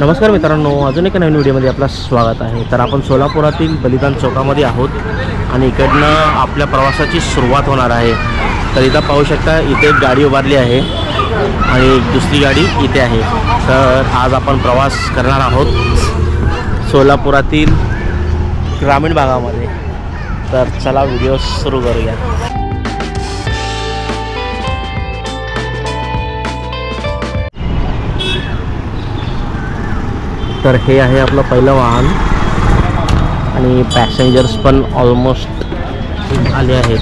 नमस्कार मित्रांनो, अजून एका नवीन व्हिडिओमध्ये आपलं स्वागत आहे। तर आपण सोलापुरातील बलिदान चौकामध्ये आहोत आणि इकडनं आपल्या प्रवासाची सुरुवात होणार आहे। तर इथं पाहू शकता, इथे एक गाडी उभारली आहे आणि दुसरी गाडी इथे आहे। तर आज आपण प्रवास करणार आहोत सोलापुरातील ग्रामीण भागामध्ये। तर चला व्हिडिओ सुरू करूया। तर हे आहे आपलं पहिलं वाहन आणि पॅसेंजर्स पण ऑलमोस्ट आले आहेत।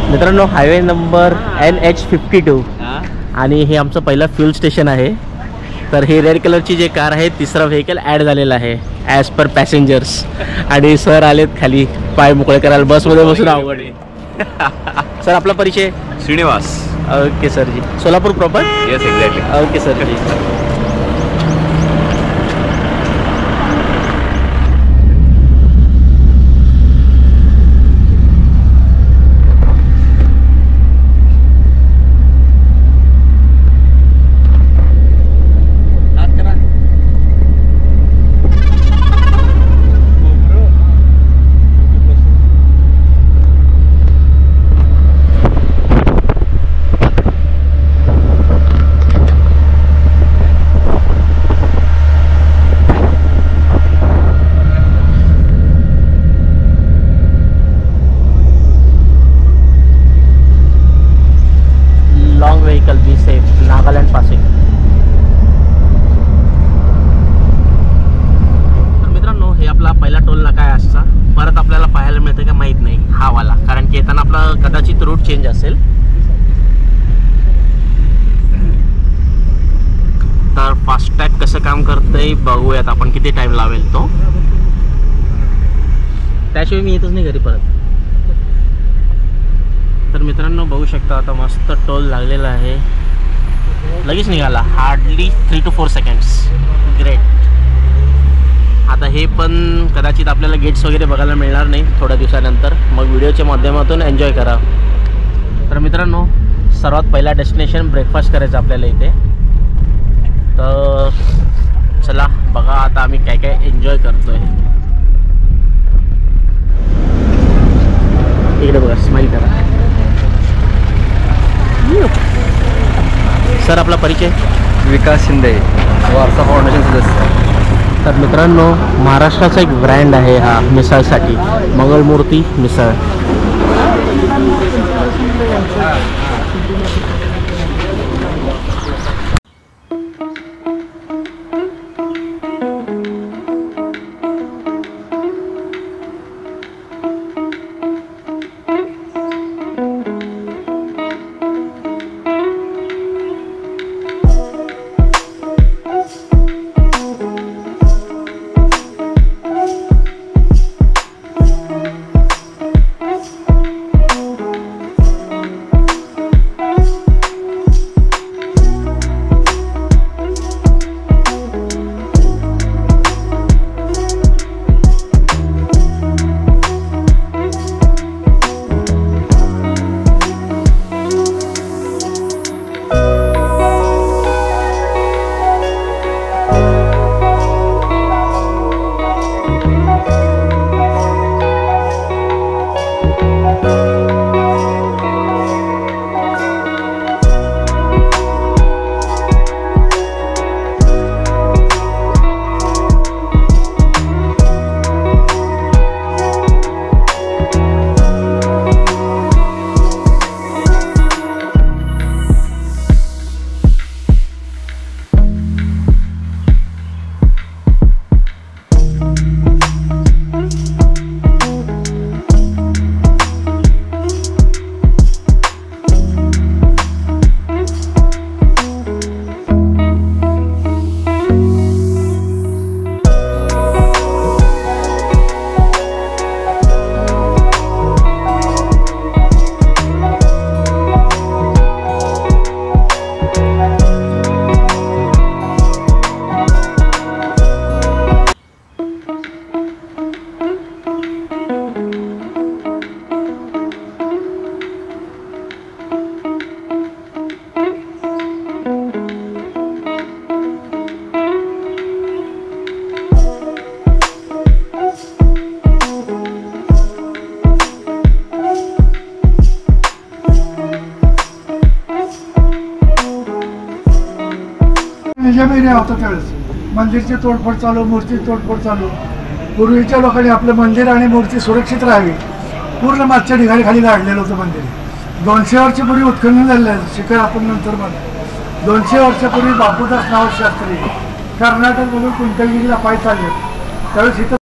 मित्रांनो, हायवे नंबर NH52 आणि हे आमचं पहिलं फ्यूल स्टेशन आहे। तर हे रेड कलरची जे कार आहे, तिसरा व्हेकल ॲड झालेला आहे ॲज पर पॅसेंजर्स। आणि सर आलेत खाली पाय मोकळे करायला, बसमध्ये बसून अवघड आहे। सर, आपला परिचय? Shrinivas. Okay sir ji, Solapur proper? Yes, exactly. Okay sir ji. Long vehicle be safe, Nagaland passing. तर मित्रांनो, हे आपला पहिला टोल नाका आहे आजचा। परत आपल्याला पाहायला मिळतं का माहीत नाही हा वाला, कारण की येताना आपला कदाचित रूट चेंज असेल। तर फास्टॅग कसं काम करतंय बघूयात आपण, किती टाइम लावेल तो। त्याशिवाय मी येतच नाही घरी परत। तर मित्रांनो, बघू शकता आता मस्त टोल लागलेला आहे, लगेच निघाला, हार्डली 3 to 4 सेकंड्स। ग्रेट। आता हे पण कदाचित आपल्याला गेट्स वगैरे बघायला मिळणार नाही थोड्या दिवसानंतर, मग व्हिडिओच्या माध्यमातून एन्जॉय करा। तर मित्रांनो, सर्वात पहिला डेस्टिनेशन ब्रेकफास्ट करायचं आपल्याला इथे। तर चला बघा आता आम्ही काय काय एन्जॉय करतोय। इकडे बघा, स्माइल करा। सर, आपला परिचय? विकास शिंदे, वारसा फाउंडेशन सदस्य। तर मित्रांनो, महाराष्ट्राचा एक ब्रँड आहे हा मिसळसाठी, मंगलमूर्ती मिसळ। बेल्जियम एरिया होता त्यावेळेस मंदिरची तोडफोड चालू, मूर्ती तोडफोड चालू. पूर्वीच्या लोकांनी आपलं मंदिर आणि मूर्ती सुरक्षित राहावी पूर्ण मागच्या ढिगारी खाली काढलेलं होतं मंदिर. 200 वर्षापूर्वी उत्खनन झालेलं आहे. शिखर आपण नंतर म्हणतो 200 वर्षापूर्वी बापूदास नाव शास्त्री कर्नाटकमधून कुंटलगिरीला पाय चालले त्यावेळेस इथं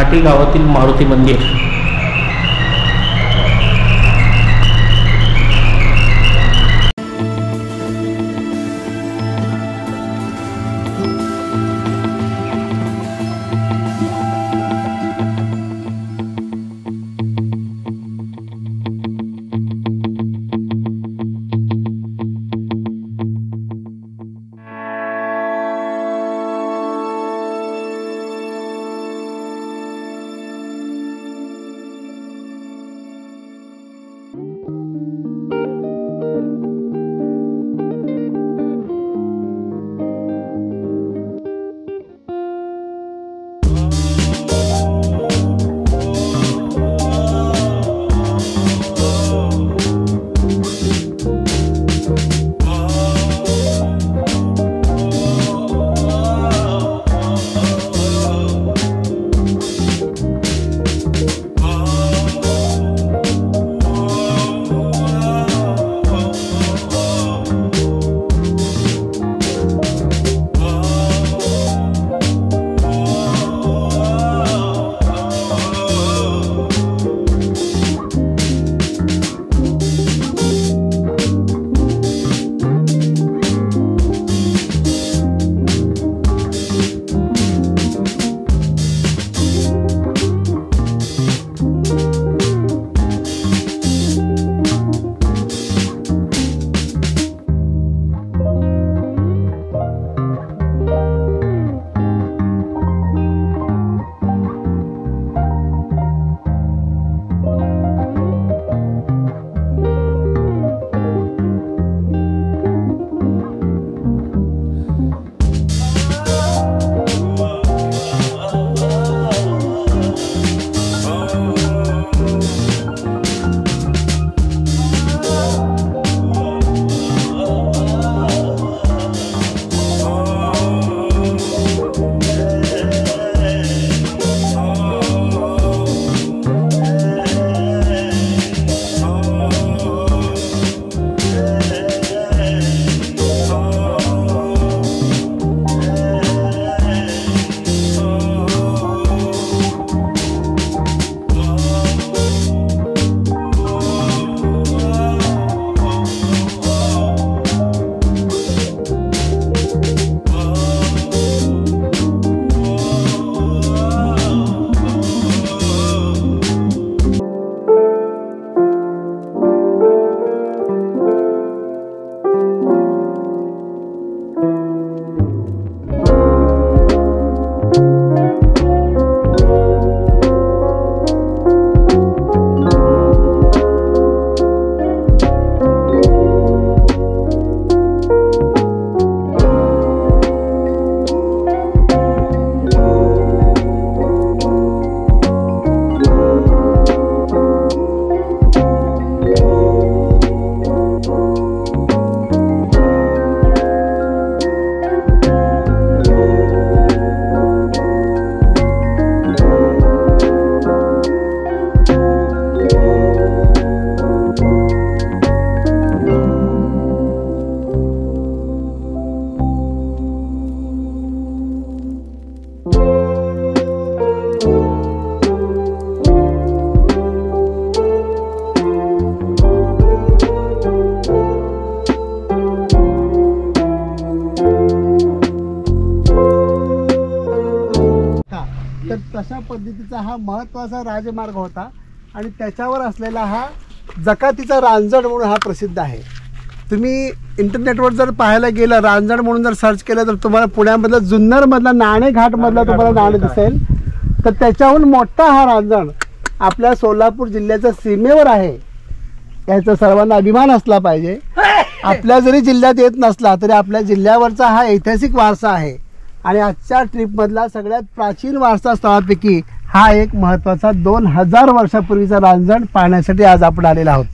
घाटी गावातील मारुती मंदिर. तशा पद्धतीचा हा महत्त्वाचा राजमार्ग होता आणि त्याच्यावर असलेला हा जकातीचा रांजण म्हणून हा प्रसिद्ध आहे. तुम्ही इंटरनेटवर जर पाहायला गेलं, रांजण म्हणून जर सर्च केलं तर तुम्हाला पुण्यामधला जुन्नरमधला नाणेघाटमधला तुम्हाला नाणं दिसेल. तर त्याच्याहून मोठा हा रांजण आपल्या सोलापूर जिल्ह्याच्या सीमेवर आहे, याचा सर्वांना अभिमान असला पाहिजे. आपल्या जरी जिल्ह्यात येत नसला तरी आपल्या जिल्ह्यावरचा हा ऐतिहासिक वारसा आहे आणि आजच्या ट्रिपमधला सगळ्यात प्राचीन वारसा स्थळापैकी हा एक महत्त्वाचा 2000 वर्षापूर्वीचा रांजण पाहण्यासाठी आज आपण आलेला आहोत.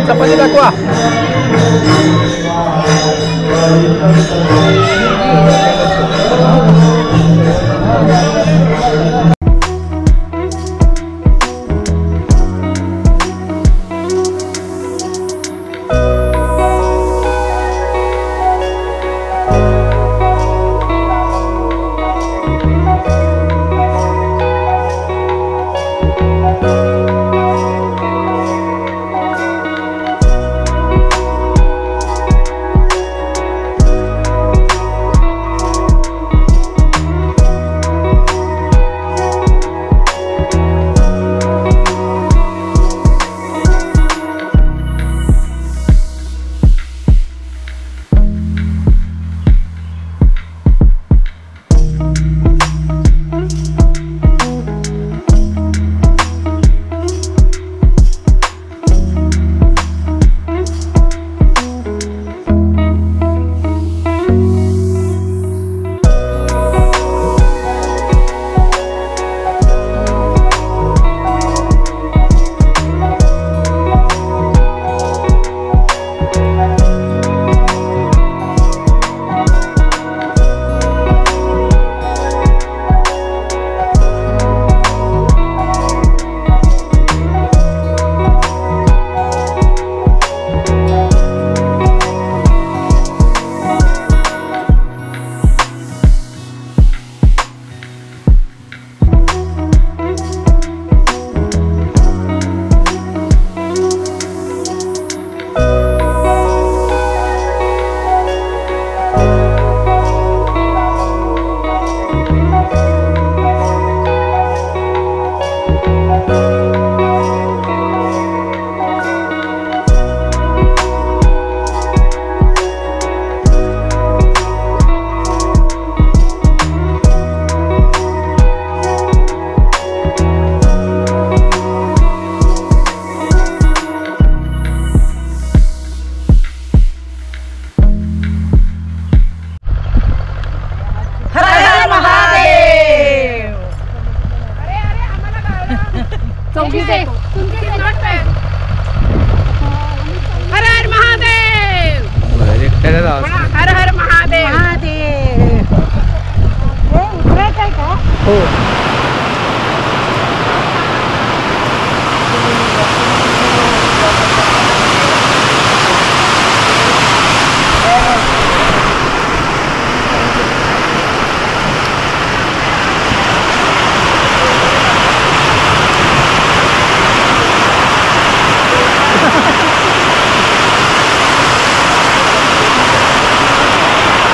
चपाती दाखवा.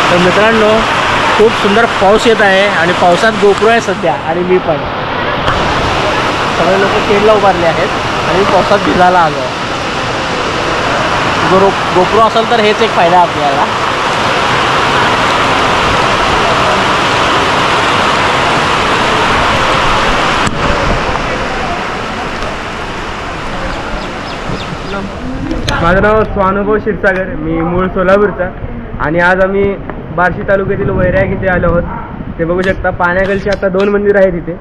तर मित्रांनो खूप सुंदर पाऊस येत आहे आणि पावसात गोप्रो आहे सध्या आणि मी पण सगळे लोक केडला उभारले आहेत आणि पावसात भिजायला आलो. गोप्रो असेल तर हेच एक फायदा आपल्याला. माझं नाव स्वानुभव क्षीरसागर, मी मूळ सोलापूरचा आणि आज आम्ही बार्शी तालुक्यातील वैराग इथे आलो आहोत. ते बघू शकता पाण्याखालची आता 2 मंदिर आहेत इथे.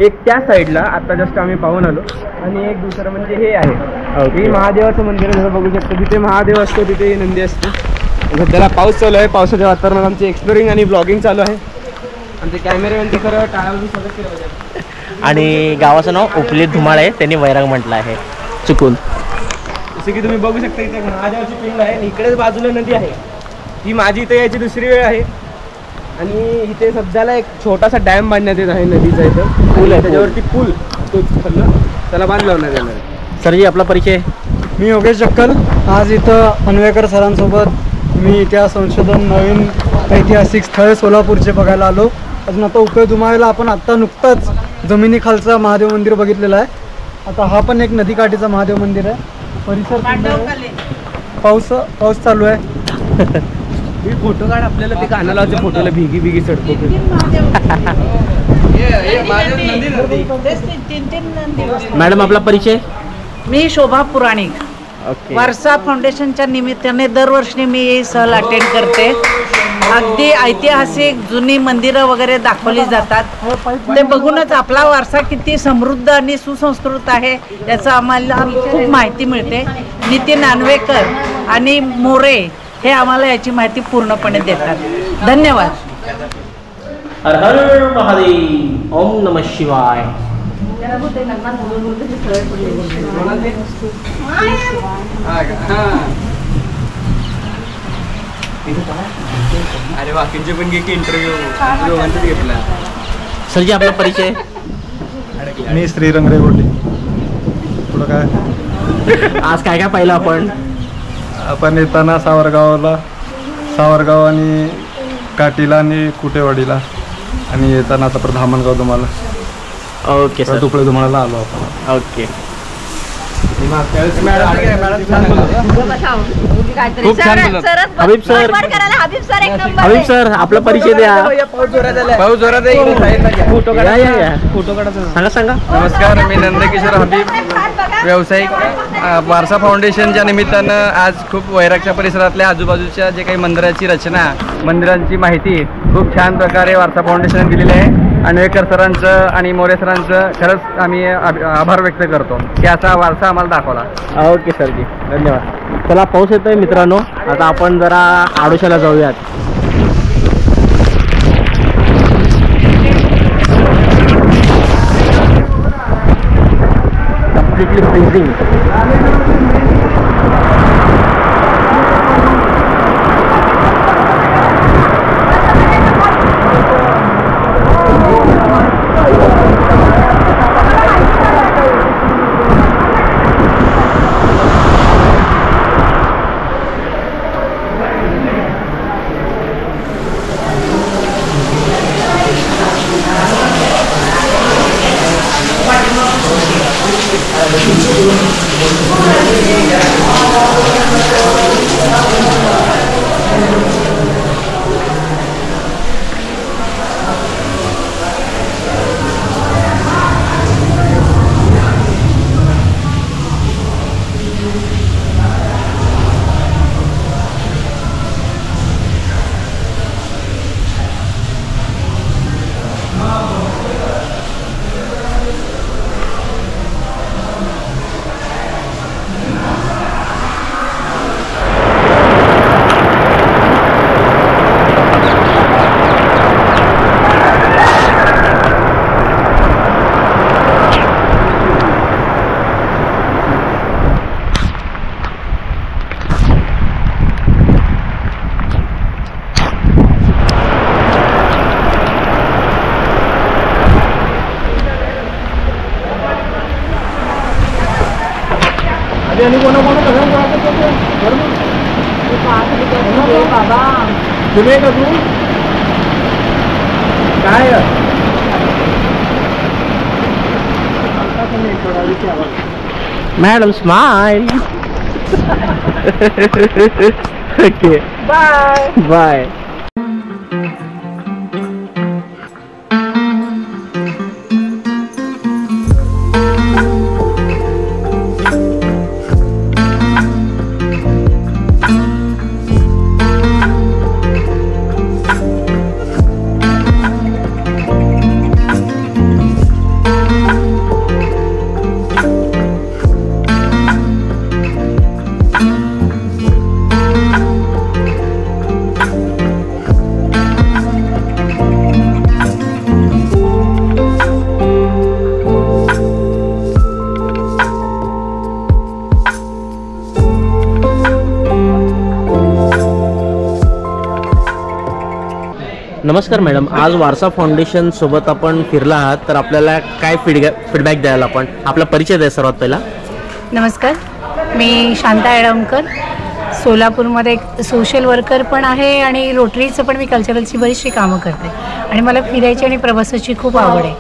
एक त्या साईडला आता जस्ट आम्ही पाहून आलो आणि एक दुसरं म्हणजे हे आहे हे महादेवाचं मंदिर आहे. बघू शकता जिथे महादेव असतो तिथे नंदी असते. सध्याला पाऊस चालू आहे. पावसाच्या वातावरणात आमची एक्सप्लोरिंग आणि ब्लॉगिंग चालू आहे. आणि ते कॅमेरामॅन ते खरं टाळावून स्वागत केलं पाहिजे. आणि गावाचं नाव उपली धुमाळ आहे, त्यांनी वैराग म्हटलं आहे चुकून. जसं की तुम्ही बघू शकता इथे महादेवाची पिंड आहे. इकडेच बाजूला नदी आहे. ही माझी इथे यायची दुसरी वेळ आहे. आणि इथे सध्याला एक छोटासा डॅम बांधण्यात येत आहे नदीचा. इथं पूल आहे, त्याच्यावरती पूल तो त्याला बांध लावण्यात येणार आहे. सरजी आपला परिचय. मी योगेश जक्कल. आज इथं अन्वेकर सरांसोबत मी इतिहास संशोधन नवीन ऐतिहासिक स्थळ सोलापूरचे बघायला आलो. अजून आता उपे धुमाळ्याला आपण आत्ता नुकताच जमिनीखालचा महादेव मंदिर बघितलेला आहे. आता हा पण एक नदीकाठीचा महादेव मंदिर आहे. परिसर पाऊस चालू आहे. मी फोटो काढ आपल्याला ते गाणं लावते फोटोला भिगी भिगी चढतो. मॅडम आपला परिचय. मी शोभा पुराणिक. ओके. वारसा फाउंडेशनच्या निमित्ताने दरवर्षी मी ही सहल अटेंड करते. अगदी ऐतिहासिक जुनी मंदिरं वगैरे दाखवली जातात. ते बघूनच आपला वारसा किती समृद्ध आणि सुसंस्कृत आहे याचं आम्हाला खूप माहिती मिळते. नितीन नानवेकर आणि मोरे हे आम्हाला याची माहिती पूर्णपणे देतात. धन्यवाद. हर हर महादेव. ओम नमः शिवाय. अरे बाकीचे पण घे की इंटरव्ह्यू घेतला. सरजी आपला परिचय. मी श्रीरंग रेगोटे. थोडं काय आज काय काय पाहिलं आपण येताना सावरगाव आणि काटीला आणि कुटेवाडीला आणि येताना आता परत धामणगाव तुम्हाला ओके सर. दुपळे तुम्हाला आलो आपण. ओके. खूप छान बोलला. हबीब सर आपला परिचय द्या. पाऊस जोरात आहे. फोटो काढा. सांगा. नमस्कार, मी नंदकिशोर हबीब, व्यावसायिक. वारसा फाउंडेशनच्या निमित्तानं आज खूप वैरागच्या परिसरातल्या आजूबाजूच्या जे काही मंदिराची रचना, मंदिरांची माहिती खूप छान प्रकारे वारसा फाउंडेशनने दिलेली आहे. आणवेकर सरांचं आणि मोरे सरांचं खरंच आम्ही आभार व्यक्त करतो की असा वारसा आम्हाला दाखवला. ओके सरजी, धन्यवाद. चला, पाऊस येतोय मित्रांनो. आता आपण जरा आडोशाला जाऊयात. Completely freezing. तुम्ही का तू काय madam smile. Okay, bye bye. नमस्कार मॅडम, आज वारसा फाउंडेशन सोबत आपण फिरला आहात, तर आपल्याला काय फीडबॅक द्याल आपण? आपला परिचय द्या सर्वात पहिला. नमस्कार, मी शांता येळवणकर, सोलापूरमध्ये एक सोशल वर्कर पण आहे आणि रोटरीचं पण मी कल्चरलची बरीचशी कामं करते आणि मला फिरायची आणि प्रवासाची खूप आवड आहे.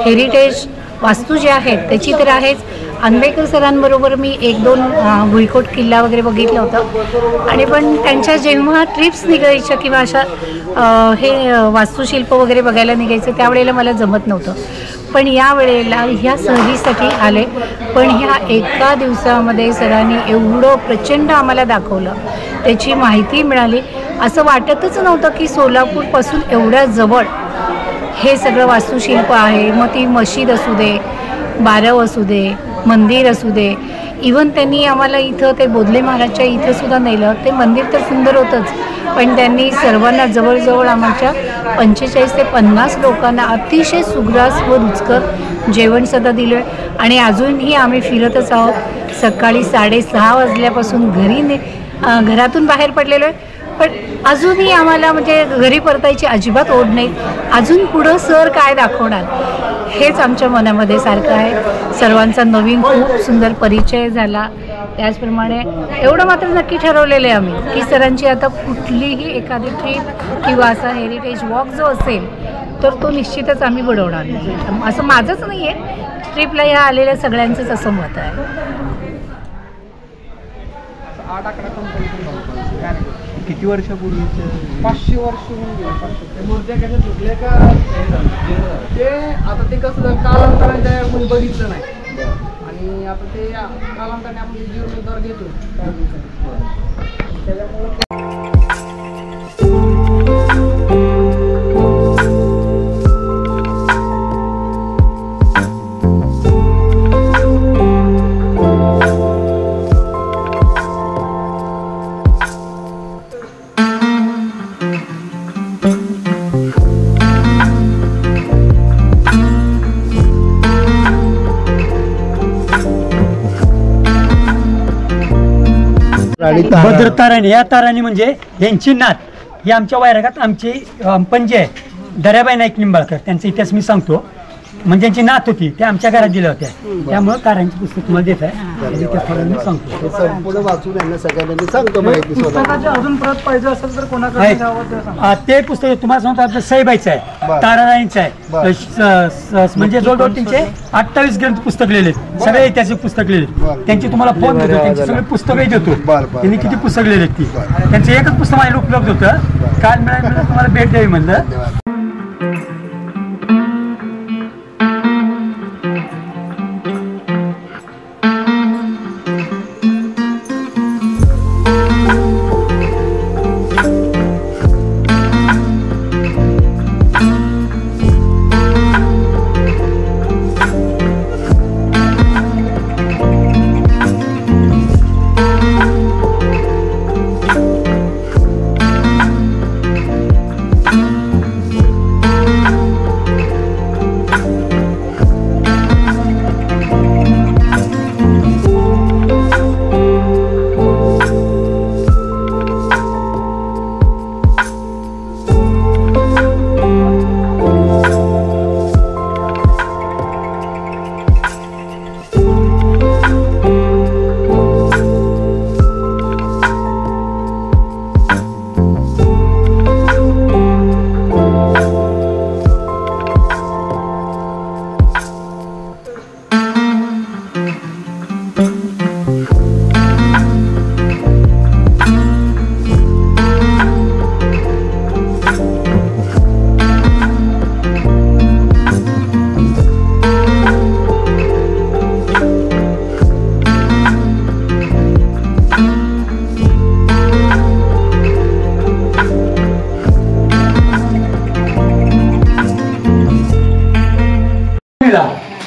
हेरिटेज वास्तू जे आहेत त्याची तर आहेच. आंबेकर सरांबरोबर मी 1-2 भुईकोट किल्ला वगैरे बघितलं होतं आणि पण त्यांच्या जेव्हा ट्रिप्स निघायच्या किंवा अशा हे वास्तुशिल्प वगैरे बघायला निघायचं त्यावेळेला मला जमत नव्हतं. पण या वेळेला ह्या सहलीसाठी आले, पण ह्या एका दिवसामध्ये सरांनी एवढं प्रचंड आम्हाला दाखवलं, त्याची माहिती मिळाली. असं वाटतच नव्हतं की सोलापूरपासून एवढ्या जवळ हे सगळं वास्तुशिल्प आहे. मग ती मशीद असू दे, बारव असू दे, मंदिर असू दे, इवन त्यांनी आम्हाला इथं ते बोधले महाराजच्या इथंसुद्धा नेलं. ते मंदिर तर सुंदर होतंच, पण त्यांनी सर्वांना जवळजवळ आमच्या 45 ते 50 लोकांना अतिशय सुग्रास व रुचकर जेवणसुद्धा दिलं. आणि अजूनही आम्ही फिरतच आहोत. सकाळी 6:30 वाजल्यापासून घरातून बाहेर पडलेलो आहे, पण अजूनही आम्हाला म्हणजे घरी परतायची अजिबात ओढ नाही. अजून पुढं सर काय दाखवणार हेच आमच्या मनामध्ये सारखं आहे. सर्वांचा नवीन खूप सुंदर परिचय झाला. त्याचप्रमाणे एवढं मात्र नक्की ठरवलेलं आहे आम्ही की सरांची आता कुठलीही एखादी ट्रीप किंवा असा हेरिटेज वॉक जो असेल तर तो निश्चितच आम्ही बुडवणार नाही. असं माझंच नाही आहे, ट्रीपला ह्या आलेल्या सगळ्यांचंच असं मत आहे. किती वर्षापूर्वीचे? 500 वर्ष होऊन गेले. मूर्त्या कशा तुटल्या का? ते आता ते कसं कालांतराने त्यामध्ये बघितलं नाही, आणि आता ते कालांतराने आपण जीवनोद्धार घेतो त्याच्यामुळे. भद्रताराणी या ताराणी म्हणजे यांची नात ही आमच्या वैरागात आमची पंजे आहे, दर्याबाई नाईक निंबाळकर. त्यांचा इतिहास मी सांगतो. म्हणजे त्यांची नात होती, त्या आमच्या घरात दिल्या होत्या. त्यामुळे तारांची पुस्तक तुम्हाला देत आहे, मी सांगतो. संपूर्ण वाचून यांना सगळ्यांनी सांगतो माहिती. पुस्तकाची अजून प्रत पाहिजे असेल तर कोणाकडे जावं ते सांगा. ते पुस्तक तुम्हाला सांगतो आपलं सईबाईचं आहे, ताराराणीचं आहे. म्हणजे जवळजवळ त्यांचे 28 ग्रंथ पुस्तक लिहिले, सगळे ऐतिहासिक पुस्तक लिहिले. त्यांची तुम्हाला फोन देतो, त्यांची सगळे पुस्तकही देतो. त्यांनी किती पुस्तक लिहिले ती, त्यांचं एकच पुस्तक माझ्याकडे उपलब्ध होतं. काल मिळालं तुम्हाला भेट द्यावी म्हणलं.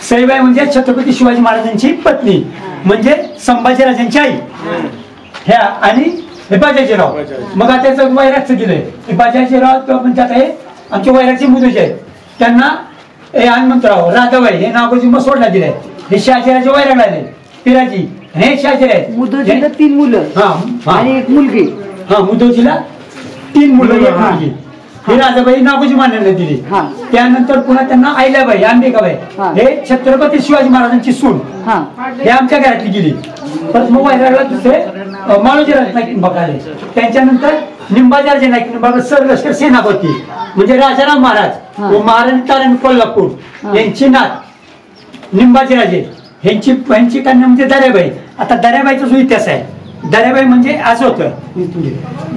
सईबाई म्हणजे छत्रपती शिवाजी महाराजांची पत्नी, म्हणजे संभाजीराजांची आई ह्या. आणि हे बाजाजीराव. मग आता त्याचं वैरागचं दिलंय. हे बाजाजीराव किंवा म्हणजे आता हे आमचे वैरागचे मुदुजे आहेत, त्यांना हे हनुमंतराव राधाबाई हे नागोजी मसोडला दिलंय. हे शहाजीराजे वैरागला आले, पिराजी. हे शहाजीराव आहेत. मुदोजीला 3 मुलं आणि 1 मुलगी. मुदोजीला 3 मुलं, 1 मुलगी. ही राजाबाई नागोजी महाराजांना दिली. त्यानंतर पुन्हा त्यांना आईलाबाई, अंबिकाबाई हे छत्रपती शिवाजी महाराजांची सून हे आमच्या घरातली गेली. परत मग वैरागला दुसरे माळोजीराजे नाईक निंबाळकर. त्यांच्यानंतर निंबाजीराजे नाईक निंबाळकर सरलष्कर सेनापती म्हणजे राजाराम महाराज व महाराणी ताराणी कोल्हापूर यांची नात निंबाजीराजे ह्यांची कन्या म्हणजे दर्याबाई. आता दर्याबाईचा जो इतिहास आहे, दर्याबाई म्हणजे असं होतं,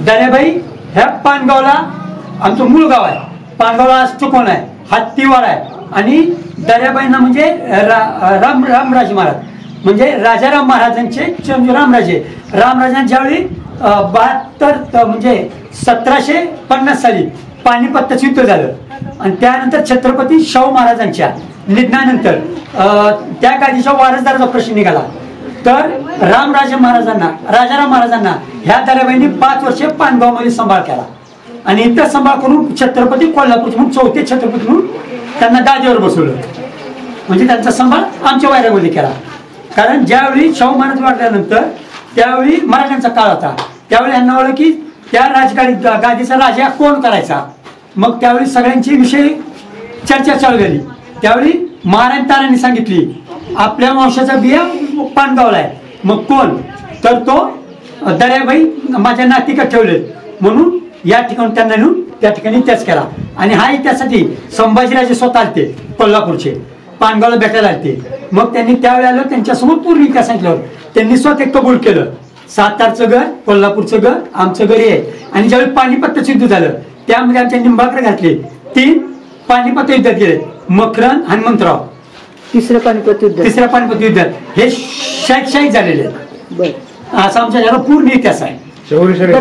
दर्याबाई ह्या पानगावला आमचं मूळ गाव आहे. पानगावला आज कोण आहे, हत्तीवाड आहे. आणि दर्याबाईंना म्हणजे रामराजे महाराज म्हणजे राजाराम महाराजांचे रामराजे. रामराजांना ज्यावेळी 72 म्हणजे 1750 साली पानिपतचं युद्ध झालं आणि त्यानंतर छत्रपती शाहू महाराजांच्या निधनानंतर त्या गादीच्या वारसदाराचा प्रश्न निघाला. तर राजाराम महाराजांना ह्या दर्याबाईंनी 5 वर्षे पानगावमध्ये सांभाळ केला आणि इथं सांभाळ करून छत्रपती कोल्हापूरचे म्हणून 4थे छत्रपती म्हणून त्यांना गादीवर बसवलं. म्हणजे त्यांचा सांभाळ आमच्या वायऱ्यामध्ये केला. कारण ज्यावेळी शाहू महाराज वाढल्यानंतर त्यावेळी मराठ्यांचा काळ होता. त्यावेळी यांना ओळख की त्या गादीचा राजा कोण करायचा. मग त्यावेळी सगळ्यांची विषय चर्चा चालू झाली. त्यावेळी महाराज तारांनी सांगितली आपल्या वंशाचा बिया पानगावला आहे. मग कोण तर तो दर्याबाई माझ्या नातीकडे ठेवले म्हणून या ठिकाणी त्यांना नेऊन त्या ठिकाणी इतिहास केला. आणि हा इतिहासासाठी संभाजीराजे स्वतः आलते कोल्हापूरचे पानगावला भेटायला आलते. मग त्यांनी त्यावेळी आलं त्यांच्यासमोर पूर्ण इतिहास सांगितल्यावर त्यांनी स्वतः कबूल केलं. सातारचं घर कोल्हापूरचं घर आमचं घर आहे. आणि ज्यावेळी पानिपतचं युद्ध झालं त्यामध्ये आमच्या निंबाळकर घातले 3 पानिपत युद्धात गेले. मकरन हनुमंतराव तिसऱ्या पानिपत युद्धात हे शहीद झालेले आहेत. असा आमच्या पूर्ण इतिहास आहे.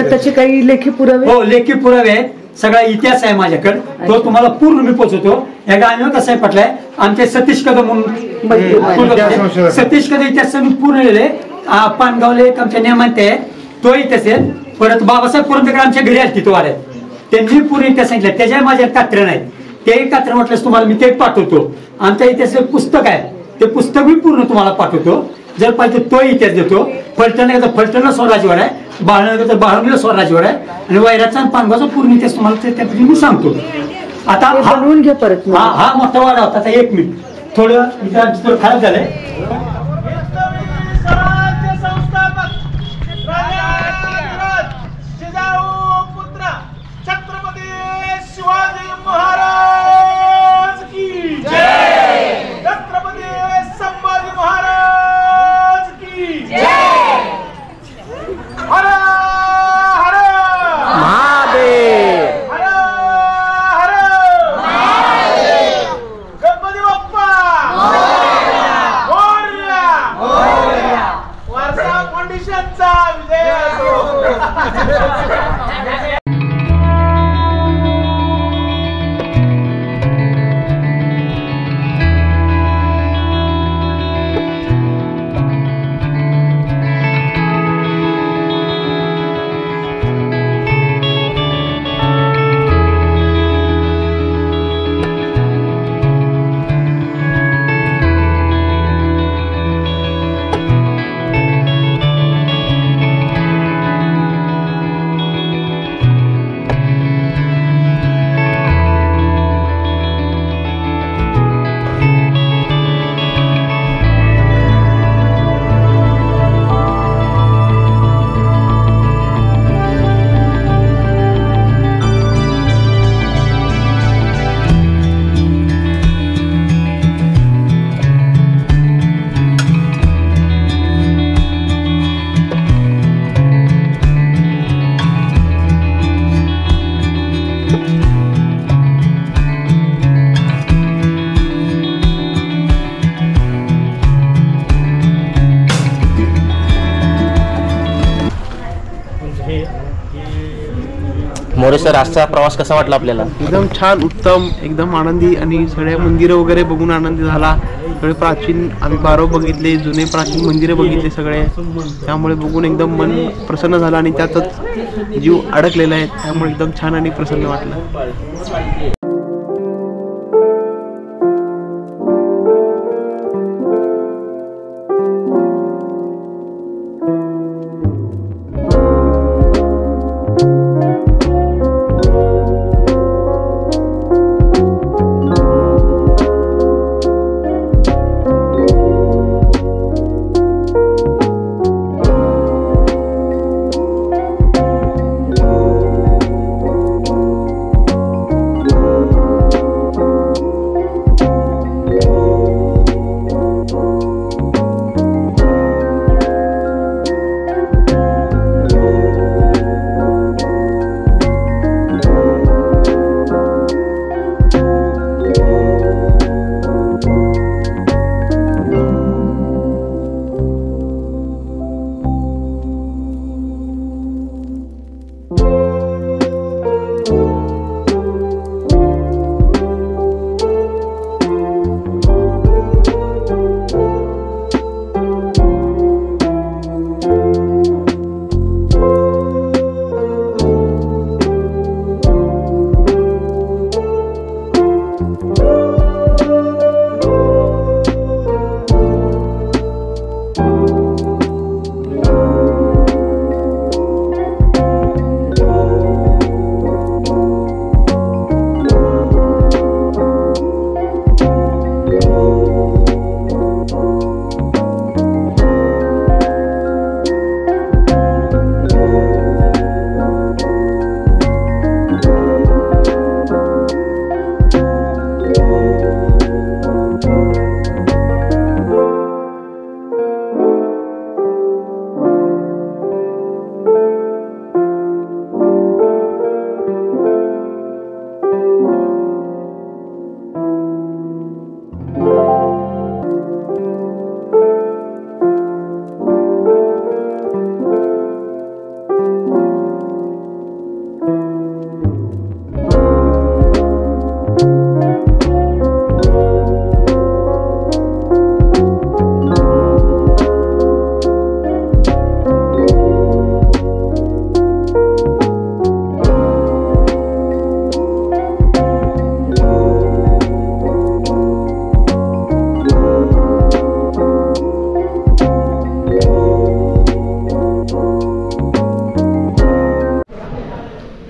त्याचे काही लेखी पुरावे हो लेखी पुरावे आहेत. सगळा इतिहास आहे माझ्याकडे. तो तुम्हाला पूर्ण मी पोहोचवतो. या गाण्यावर कसं आहे पटलाय आमचे सतीश कदम म्हणून सतीश कदम इतिहास मी पूर्ण लिहिले. पानगावले एक आमच्या नियमांत आहे तो इतिहास आहे. परत बाबासाहेब पुरंदरकर आमच्या घरी आले तिथं वाऱ्यात त्यांनी पूर्ण इतिहास सांगितलं. त्याच्या माझ्या कात्र्या नाहीत ते कात्र म्हटल्यास तुम्हाला मी ते पाठवतो. आमच्या इतिहासाचं पुस्तक आहे ते पुस्तक मी पूर्ण तुम्हाला पाठवतो. जर पाहिजे तो इतिहास देतो. फलटणला स्वराज्यवाड आहे. बाळनगर बाळनगरला स्वराज्यवाड आहे. आणि वैराचा आणि पानगावचा पूर्ण इतिहास तुम्हाला त्यापैकी मी सांगतो. आता बनवून घ्या परत. हा मोठा वाडा होता. आता 1 मिनिट थोडं इतिहास खराब झालंय. मोरे सर आजचा प्रवास कसा वाटला आपल्याला? एकदम छान उत्तम एकदम आनंदी आणि सगळ्या मंदिरं वगैरे बघून आनंदी झाला. सगळे प्राचीन आम्ही बारव बघितले जुने प्राचीन मंदिरं बघितले सगळे. त्यामुळे बघून एकदम मन प्रसन्न झालं आणि त्यातच जीव अडकलेला आहे. त्यामुळे एकदम छान आणि प्रसन्न वाटलं.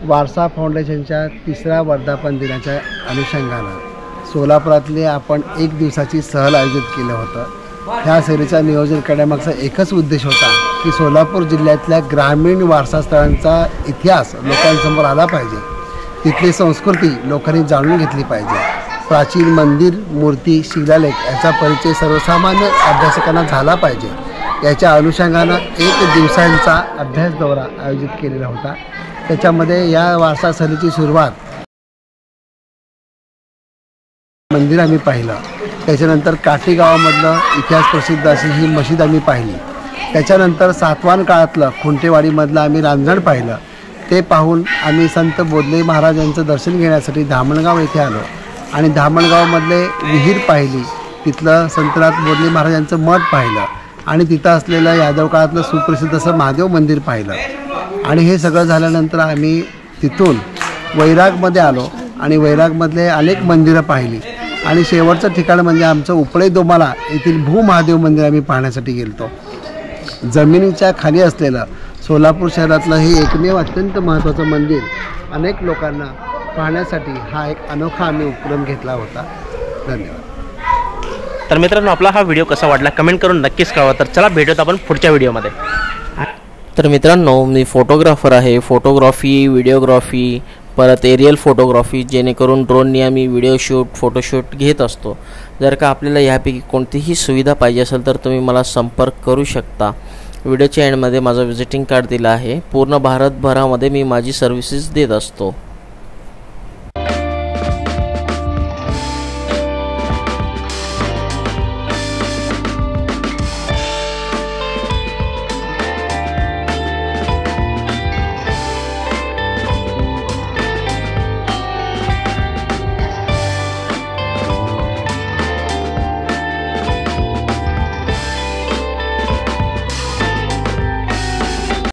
वारसा फाउंडेशनच्या 3ऱ्या वर्धापन दिनाच्या अनुषंगानं सोलापुरातले आपण 1 दिवसाची सहल आयोजित केलं होतं। ह्या सहलीचं नियोजन करण्यामागचा एकच उद्देश होता की सोलापूर जिल्ह्यातल्या ग्रामीण वारसा स्थळांचा इतिहास लोकांसमोर आला पाहिजे, तिथली संस्कृती लोकांनी जाणून घेतली पाहिजे, प्राचीन मंदिर, मूर्ती, शिलालेख याचा परिचय सर्वसामान्य अभ्यासकांना झाला पाहिजे। याच्या अनुषंगानं 1 दिवसांचा अभ्यास दौरा आयोजित केलेला होता। त्याच्यामध्ये या वारसा सहलीची सुरुवात मंदिर आम्ही पाहिलं, त्याच्यानंतर काठी गावामधलं इतिहास प्रसिद्ध अशी ही मशीद आम्ही पाहिली, त्याच्यानंतर सातवाहन काळातलं खुंटेवाडीमधलं आम्ही रांजण पाहिलं। ते पाहून आम्ही संत बोधले महाराजांचं दर्शन घेण्यासाठी धामणगाव येथे आलो आणि धामणगावमधले विहीर पाहिली, तिथलं संतनाथ बोधले महाराजांचं मठ पाहिलं आणि तिथं असलेलं यादव काळातलं सुप्रसिद्ध असं महादेव मंदिर पाहिलं। आणि हे सगळं झाल्यानंतर आम्ही तिथून वैरागमध्ये आलो आणि वैरागमधले अनेक मंदिरं पाहिली आणि शेवटचं ठिकाण म्हणजे आमचं उपळे दोमाला येथील भूमहादेव मंदिर आम्ही पाहण्यासाठी गेलो। जमिनीच्या खाली असलेलं सोलापूर शहरातलं हे एकमेव अत्यंत महत्त्वाचं मंदिर अनेक लोकांना पाहण्यासाठी हा एक अनोखा आम्ही उपक्रम घेतला होता। धन्यवाद। तर मित्रांनो, आपला हा व्हिडिओ कसा वाटला कमेंट करून नक्कीच कळवा। तर चला भेटूत आपण पुढच्या व्हिडिओमध्ये। तर मित्रांनो, मी फोटोग्राफर आहे। फोटोग्राफी, व्हिडिओग्राफी, परत एरियल फोटोग्राफी, जेणेकरून ड्रोननी आम्ही व्हिडिओ शूट, फोटोशूट घेत असतो। जर का आपल्याला यापैकी कोणतीही सुविधा पाहिजे असेल तर तुम्ही मला संपर्क करू शकता। व्हिडिओच्या एंडमध्ये माझं व्हिजिटिंग कार्ड दिलं आहे। पूर्ण भारतभरामध्ये मी माझी सर्व्हिसेस देत असतो।